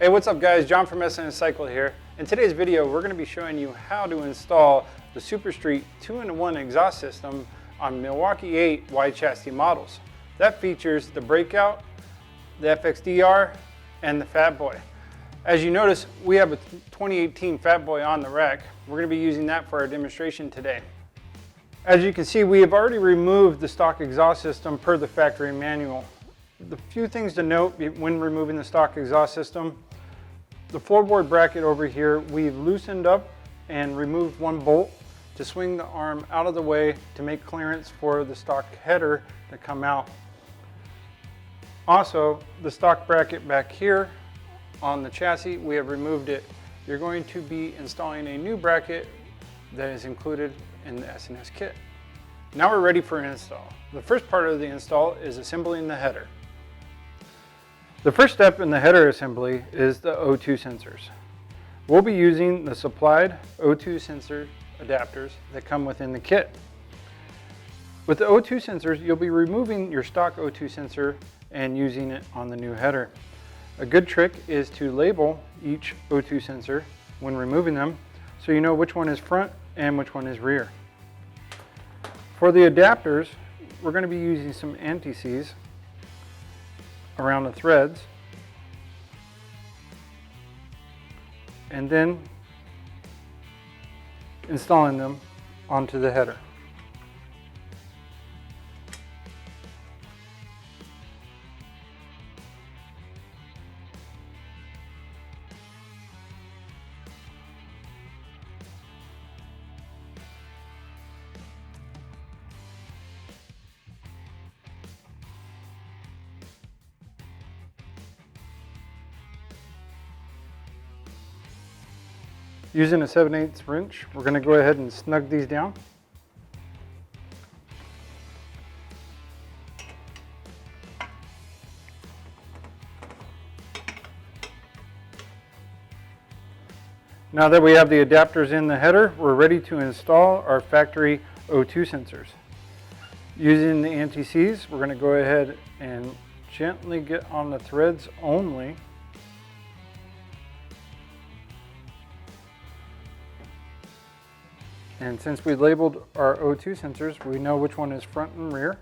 Hey, what's up guys? John from S&S Cycle here. In today's video, we're going to be showing you how to install the SuperStreet 2-in-1 exhaust system on Milwaukee 8 wide chassis models. That features the Breakout, the FXDR, and the Fat Boy. As you notice, we have a 2018 Fat Boy on the rack. We're going to be using that for our demonstration today. As you can see, we have already removed the stock exhaust system per the factory manual. The few things to note when removing the stock exhaust system: the floorboard bracket over here, we've loosened up and removed one bolt to swing the arm out of the way to make clearance for the stock header to come out. Also, the stock bracket back here on the chassis, we have removed it. You're going to be installing a new bracket that is included in the S&S kit. Now we're ready for install. The first part of the install is assembling the header. The first step in the header assembly is the O2 sensors. We'll be using the supplied O2 sensor adapters that come within the kit. With the O2 sensors, you'll be removing your stock O2 sensor and using it on the new header. A good trick is to label each O2 sensor when removing them so you know which one is front and which one is rear. For the adapters, we're going to be using some anti-seize around the threads, and then installing them onto the header. Using a 7/8 wrench, we're going to go ahead and snug these down. Now that we have the adapters in the header, we're ready to install our factory O2 sensors. Using the anti-seize, we're going to go ahead and gently get on the threads only. And since we labeled our O2 sensors, we know which one is front and rear.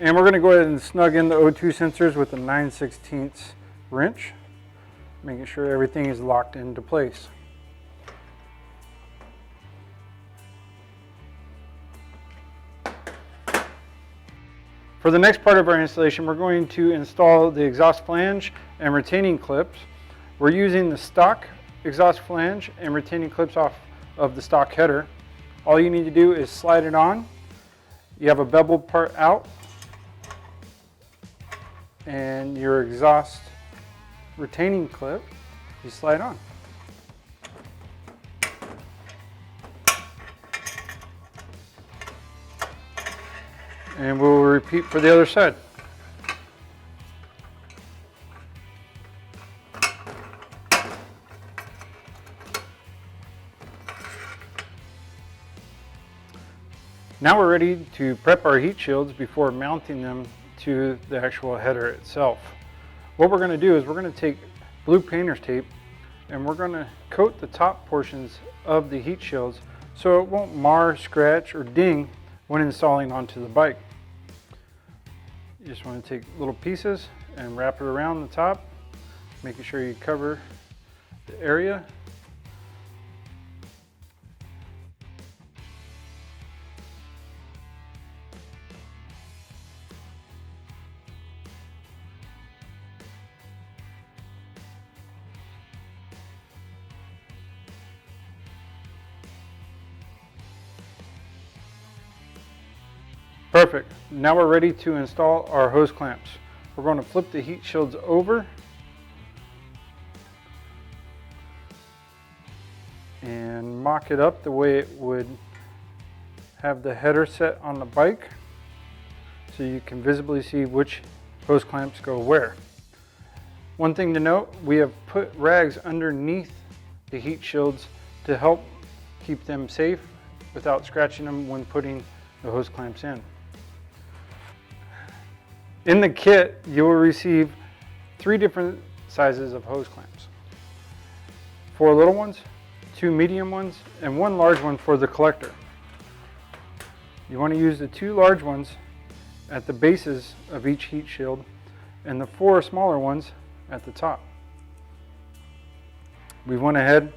And we're going to go ahead and snug in the O2 sensors with a 9/16 wrench, making sure everything is locked into place. For the next part of our installation, we're going to install the exhaust flange and retaining clips. We're using the stock exhaust flange and retaining clips off of the stock header. All you need to do is slide it on. You have a beveled part out, and your exhaust retaining clip, you slide on. And we'll repeat for the other side. Now we're ready to prep our heat shields before mounting them to the actual header itself. What we're going to do is we're going to take blue painter's tape and we're going to coat the top portions of the heat shields so it won't mar, scratch, or ding when installing onto the bike. You just want to take little pieces and wrap it around the top, making sure you cover the area. Perfect. Now we're ready to install our hose clamps. We're going to flip the heat shields over mock it up the way it would have the header set on the bike, so you can visibly see which hose clamps go where. One thing to note, we have put rags underneath the heat shields to help keep them safe without scratching them when putting the hose clamps in. In the kit, you will receive 3 different sizes of hose clamps. 4 little ones, 2 medium ones, and 1 large one for the collector. You want to use the 2 large ones at the bases of each heat shield and the 4 smaller ones at the top. We went ahead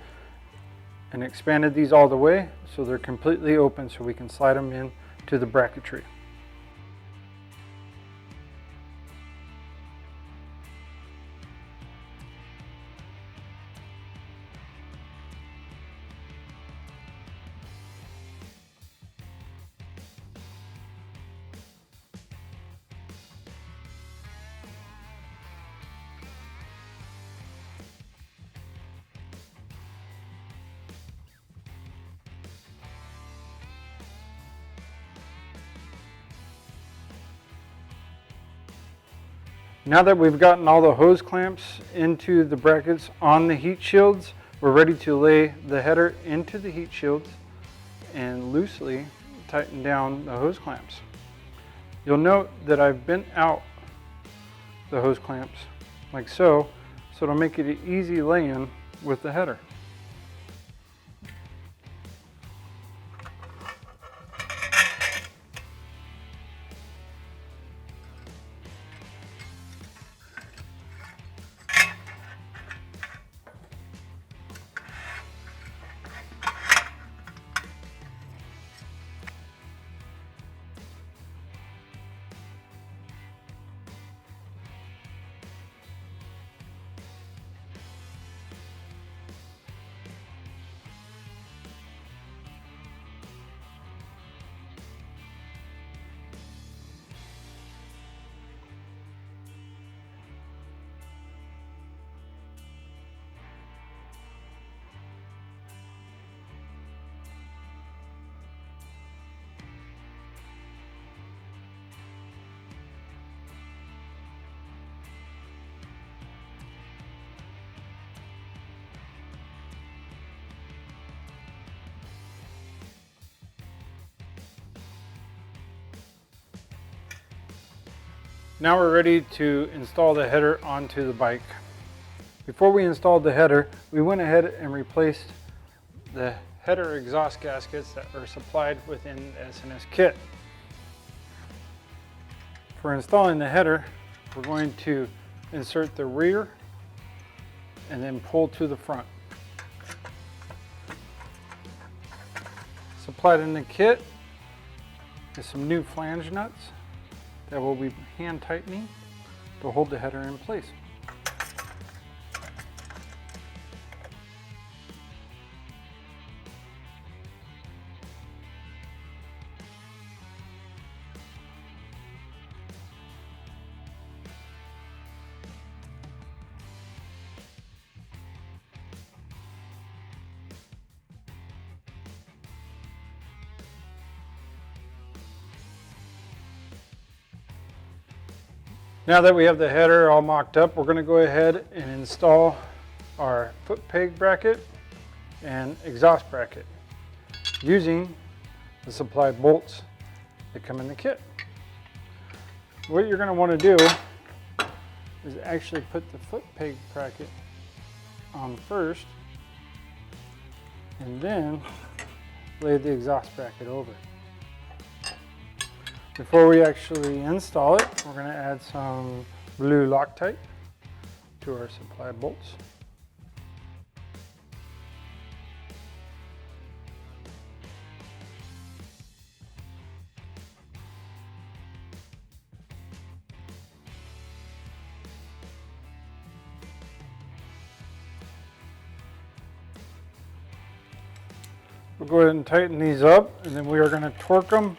and expanded these all the way so they're completely open so we can slide them in to the bracketry. Now that we've gotten all the hose clamps into the brackets on the heat shields, we're ready to lay the header into the heat shields and loosely tighten down the hose clamps. You'll note that I've bent out the hose clamps like so it'll make it an easy lay-in with the header. Now we're ready to install the header onto the bike. Before we installed the header, we went ahead and replaced the header exhaust gaskets that are supplied within the S&S kit. For installing the header, we're going to insert the rear and then pull to the front. Supplied in the kit is some new flange nuts that will be hand tightening to hold the header in place. Now that we have the header all mocked up, we're going to go ahead and install our foot peg bracket and exhaust bracket using the supplied bolts that come in the kit. What you're going to want to do is actually put the foot peg bracket on first and then lay the exhaust bracket over. Before we actually install it, we're going to add some blue Loctite to our supply bolts. We'll go ahead and tighten these up, and then we are going to torque them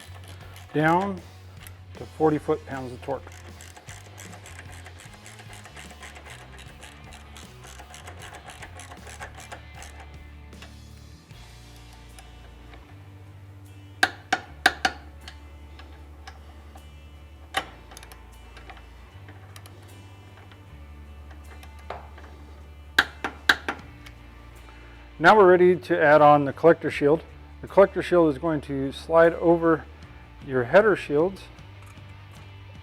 down to 40 foot-pounds of torque. Now we're ready to add on the collector shield. The collector shield is going to slide over your header shields,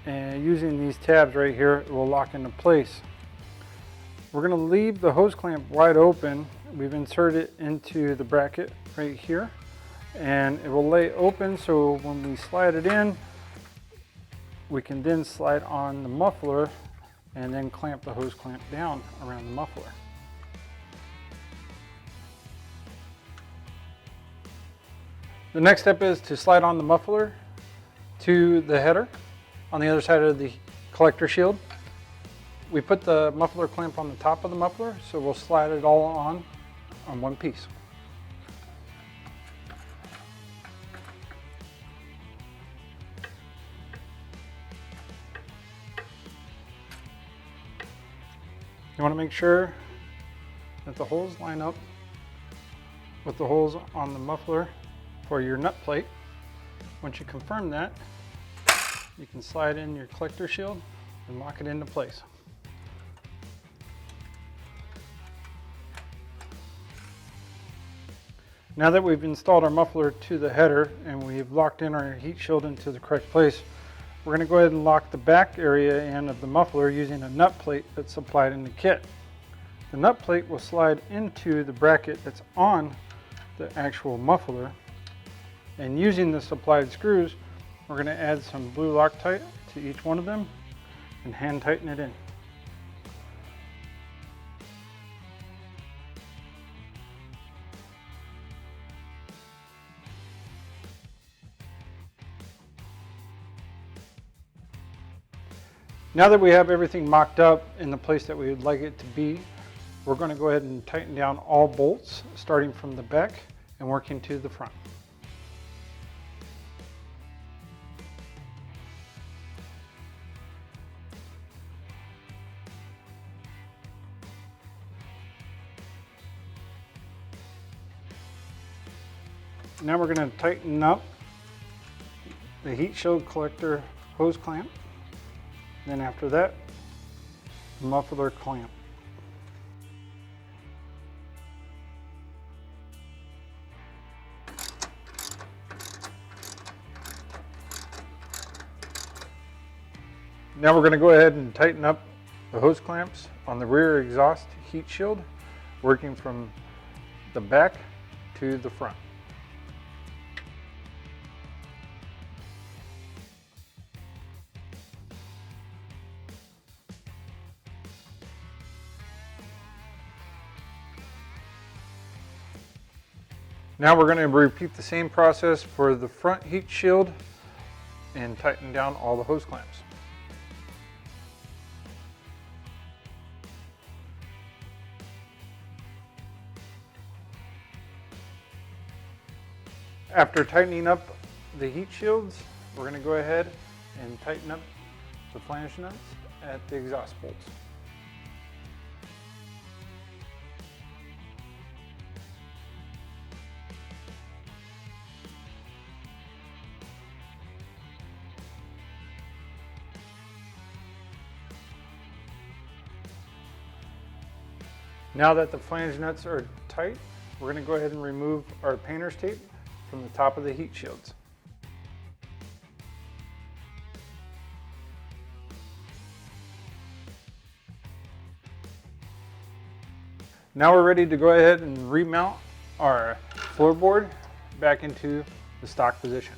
and using these tabs right here, it will lock into place. We're going to leave the hose clamp wide open. We've inserted it into the bracket right here, and it will lay open, so when we slide it in, we can then slide on the muffler and then clamp the hose clamp down around the muffler. The next step is to slide on the muffler to the header on the other side of the collector shield. We put the muffler clamp on the top of the muffler, so we'll slide it all on one piece. You want to make sure that the holes line up with the holes on the muffler for your nut plate. Once you confirm that, you can slide in your collector shield and lock it into place. Now that we've installed our muffler to the header and we've locked in our heat shield into the correct place, we're going to go ahead and lock the back area end of the muffler using a nut plate that's supplied in the kit. The nut plate will slide into the bracket that's on the actual muffler, and using the supplied screws, we're going to add some blue Loctite to each one of them and hand tighten it in. Now that we have everything mocked up in the place that we would like it to be, we're going to go ahead and tighten down all bolts starting from the back and working to the front. Now we're going to tighten up the heat shield collector hose clamp. Then after that, the muffler clamp. Now we're going to go ahead and tighten up the hose clamps on the rear exhaust heat shield, working from the back to the front. Now we're going to repeat the same process for the front heat shield and tighten down all the hose clamps. After tightening up the heat shields, we're going to go ahead and tighten up the flange nuts at the exhaust bolts. Now that the flange nuts are tight, we're going to go ahead and remove our painter's tape from the top of the heat shields. Now we're ready to go ahead and remount our floorboard back into the stock position.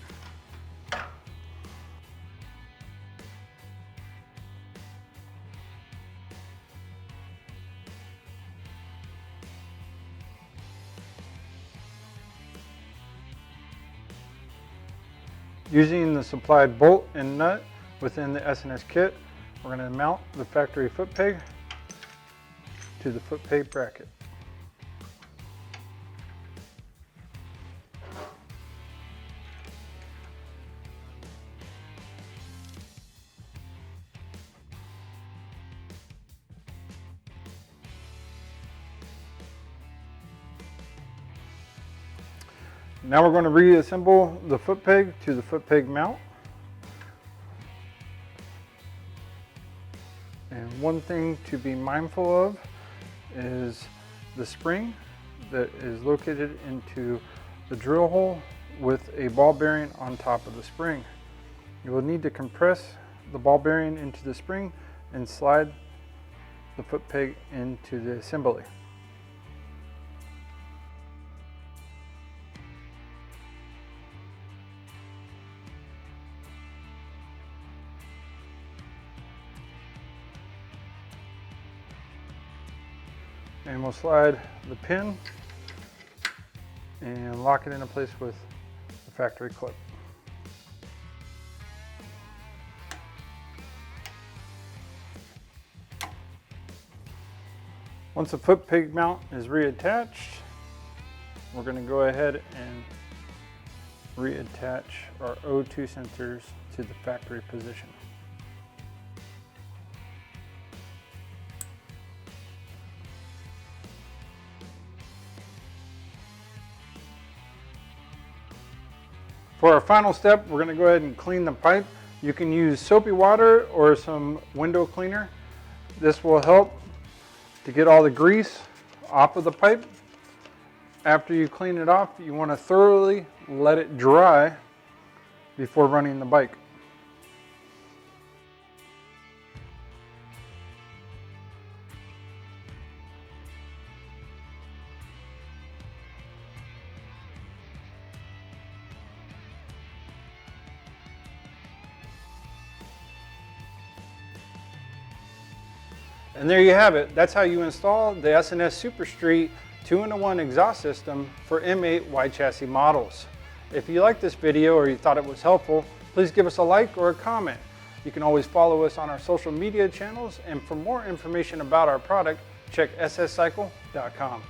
Using the supplied bolt and nut within the S&S kit, we're going to mount the factory foot peg to the foot peg bracket. Now we're going to reassemble the foot peg to the foot peg mount. And one thing to be mindful of is the spring that is located into the drill hole with a ball bearing on top of the spring. You will need to compress the ball bearing into the spring and slide the foot peg into the assembly. And we'll slide the pin and lock it into place with the factory clip. Once the foot peg mount is reattached, we're going to go ahead and reattach our O2 sensors to the factory position. For our final step, we're going to go ahead and clean the pipe. You can use soapy water or some window cleaner. This will help to get all the grease off of the pipe. After you clean it off, you want to thoroughly let it dry before running the bike. And there you have it. That's how you install the S&S SuperStreet 2-in-1 exhaust system for M8 wide chassis models. If you liked this video or you thought it was helpful, please give us a like or a comment. You can always follow us on our social media channels, and for more information about our product, check sscycle.com.